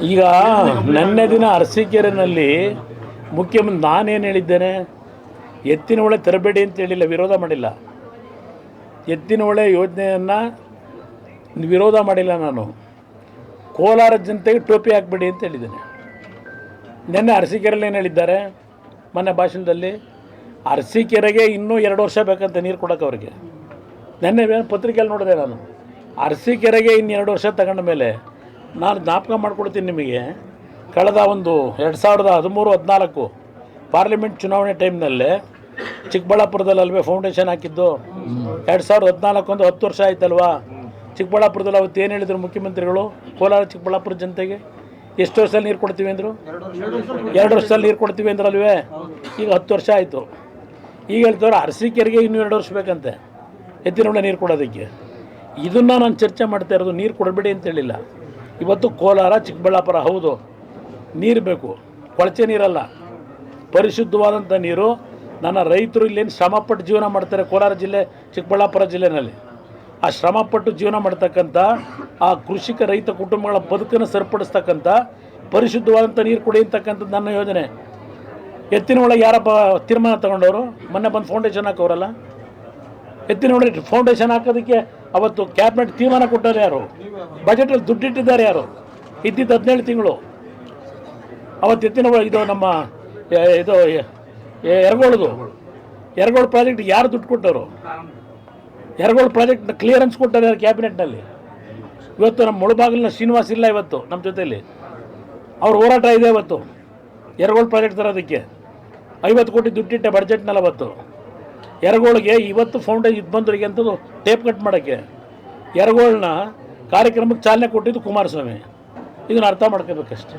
ಈಗ ನೆನ್ನೆ ದಿನ ಅರಸೀಕೆರೆಯಲ್ಲಿ ಮುಖ್ಯಮಂತ್ರಿ ನಾನೇನು ಹೇಳಿದ್ದೇನೆ, ಎತ್ತಿನ ಹೊಳೆ ತರಬೇಡಿ ಅಂತ ಹೇಳಿಲ್ಲ, ವಿರೋಧ ಮಾಡಿಲ್ಲ. ಎತ್ತಿನ ಹೊಳೆ ಯೋಜನೆಯನ್ನು ವಿರೋಧ ಮಾಡಿಲ್ಲ. ನಾನು ಕೋಲಾರ ಜನತೆಗೆ ಟೋಪಿ ಹಾಕ್ಬೇಡಿ ಅಂತ ಹೇಳಿದ್ದೇನೆ. ನೆನ್ನೆ ಅರಸೀಕೆರೆಯಲ್ಲಿ ಏನು ಹೇಳಿದ್ದಾರೆ, ಮೊನ್ನೆ ಭಾಷಣದಲ್ಲಿ ಅರಸೀಕೆರೆಗೆ ಇನ್ನೂ 2 ವರ್ಷ ಬೇಕಂತ ನೀರು ಕೊಡೋಕೆ ಅವ್ರಿಗೆ. ನೆನ್ನೆ ಪತ್ರಿಕೆಯಲ್ಲಿ ನೋಡಿದೆ ನಾನು, ಅರಸೀಕೆರೆಗೆ ಇನ್ನು 2 ವರ್ಷ ತಗೊಂಡ ಮೇಲೆ ನಾನು ಜ್ಞಾಪಕ ಮಾಡ್ಕೊಡ್ತೀನಿ ನಿಮಗೆ. ಕಳೆದ ಒಂದು 2013-14 ಪಾರ್ಲಿಮೆಂಟ್ ಚುನಾವಣೆ ಟೈಮ್ನಲ್ಲೇ ಚಿಕ್ಕಬಳ್ಳಾಪುರದಲ್ಲಿ ಅಲ್ವೇ ಫೌಂಡೇಶನ್ ಹಾಕಿದ್ದು. 2014 ಒಂದು 10 ವರ್ಷ ಆಯ್ತಲ್ವಾ. ಚಿಕ್ಕಬಳ್ಳಾಪುರದಲ್ಲಿ ಅವತ್ತು ಏನು ಹೇಳಿದರು ಮುಖ್ಯಮಂತ್ರಿಗಳು, ಕೋಲಾರ ಚಿಕ್ಕಬಳ್ಳಾಪುರ ಜನತೆಗೆ ಎಷ್ಟು ವರ್ಷದಲ್ಲಿ ನೀರು ಕೊಡ್ತೀವಿ ಅಂದರು? 2 ವರ್ಷದಲ್ಲಿ ನೀರು ಕೊಡ್ತೀವಿ ಅಂದ್ರಲ್ವೇ. ಈಗ 10 ವರ್ಷ ಆಯಿತು. ಈಗ ಹೇಳ್ತವ್ರೆ ಅರಸೀಕೆರೆಗೆ ಇನ್ನೂ 2 ವರ್ಷ ಬೇಕಂತೆ ಎತ್ತಿನೊಳ್ಳೆ ನೀರು ಕೊಡೋದಕ್ಕೆ. ಇದನ್ನು ನಾನು ಚರ್ಚೆ ಮಾಡ್ತಾ ಇರೋದು. ನೀರು ಕೊಡಬೇಡಿ ಅಂತ ಹೇಳಿಲ್ಲ. ಇವತ್ತು ಕೋಲಾರ ಚಿಕ್ಕಬಳ್ಳಾಪುರ ಹೌದು ನೀರು ಬೇಕು, ಕೊಳಚೆ ನೀರಲ್ಲ, ಪರಿಶುದ್ಧವಾದಂಥ ನೀರು. ನನ್ನ ರೈತರು ಇಲ್ಲೇನು ಶ್ರಮಪಟ್ಟು ಜೀವನ ಮಾಡ್ತಾರೆ ಕೋಲಾರ ಜಿಲ್ಲೆ ಚಿಕ್ಕಬಳ್ಳಾಪುರ ಜಿಲ್ಲೆಯಲ್ಲಿ. ಆ ಶ್ರಮಪಟ್ಟು ಜೀವನ ಮಾಡ್ತಕ್ಕಂಥ ಆ ಕೃಷಿಕ ರೈತ ಕುಟುಂಬಗಳ ಬದುಕನ್ನು ಸರಿಪಡಿಸ್ತಕ್ಕಂಥ ಪರಿಶುದ್ಧವಾದಂಥ ನೀರು ಕೊಡಿ ಅಂತಕ್ಕಂಥದ್ದು ನನ್ನ ಯೋಜನೆ. ಎತ್ತಿನ ಒಳಗೆ ಯಾರಪ್ಪ ತೀರ್ಮಾನ ತಗೊಂಡವರು? ಮೊನ್ನೆ ಬಂದು ಫೌಂಡೇಶನ್ ಹಾಕೋರಲ್ಲ. ಎತ್ತಿನ ಒಳಗೆ ಫೌಂಡೇಶನ್ ಹಾಕೋದಕ್ಕೆ ಅವತ್ತು ಕ್ಯಾಬಿನೆಟ್ ತೀರ್ಮಾನ ಕೊಟ್ಟರು ಯಾರು? ಬಜೆಟಲ್ಲಿ ದುಡ್ಡಿಟ್ಟಿದ್ದಾರೆ ಯಾರು? ಇದ್ದಿದ್ದು 17 ತಿಂಗಳು. ಅವತ್ತು ಎತ್ತಿನ ಒಳಗೆ ಇದು ನಮ್ಮ ಇದು ಎರಗೋಳು ಪ್ರಾಜೆಕ್ಟ್ ಯಾರು ದುಡ್ಡು ಕೊಟ್ಟರು? ಎರಗೋಳು ಪ್ರಾಜೆಕ್ಟ್ ಕ್ಲಿಯರೆನ್ಸ್ ಕೊಟ್ಟರು ಯಾರು ಕ್ಯಾಬಿನೆಟ್ನಲ್ಲಿ? ಇವತ್ತು ನಮ್ಮ ಮುಳಬಾಗಿಲಿನ ಶ್ರೀನಿವಾಸ್ ಇಲ್ಲ ಇವತ್ತು ನಮ್ಮ ಜೊತೆಯಲ್ಲಿ. ಅವ್ರ ಹೋರಾಟ ಇದೆ ಇವತ್ತು ಎರಗೋಳು ಪ್ರಾಜೆಕ್ಟ್ ತರೋದಕ್ಕೆ. 50 ಕೋಟಿ ದುಡ್ಡಿಟ್ಟೆ ಬಡ್ಜೆಟ್ನಲ್ಲಿ ಅವತ್ತು. ಎರಗೋಳಿಗೆ ಇವತ್ತು ಫೌಂಡೇಶನ್ ಇದು ಬಂದವರಿಗೆ ಅಂಥದ್ದು ಟೇಪ್ ಕಟ್ ಮಾಡೋಕ್ಕೆ ಎರಗೋಳನ್ನ ಕಾರ್ಯಕ್ರಮಕ್ಕೆ ಚಾಲನೆ ಕೊಟ್ಟಿದ್ದು ಕುಮಾರಸ್ವಾಮಿ. ಇದನ್ನು ಅರ್ಥ ಮಾಡ್ಕೋಬೇಕಷ್ಟೇ.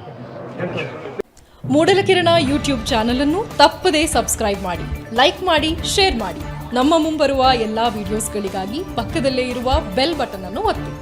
ಮೂಡಲಕಿರಣ ಯೂಟ್ಯೂಬ್ ಚಾನಲ್ ಅನ್ನು ತಪ್ಪದೇ ಸಬ್ಸ್ಕ್ರೈಬ್ ಮಾಡಿ, ಲೈಕ್ ಮಾಡಿ, ಶೇರ್ ಮಾಡಿ. ನಮ್ಮ ಮುಂಬರುವ ಎಲ್ಲಾ ವಿಡಿಯೋಸ್ಗಳಿಗಾಗಿ ಪಕ್ಕದಲ್ಲೇ ಇರುವ ಬೆಲ್ ಬಟನ್ ಅನ್ನು ಒತ್ತಿ.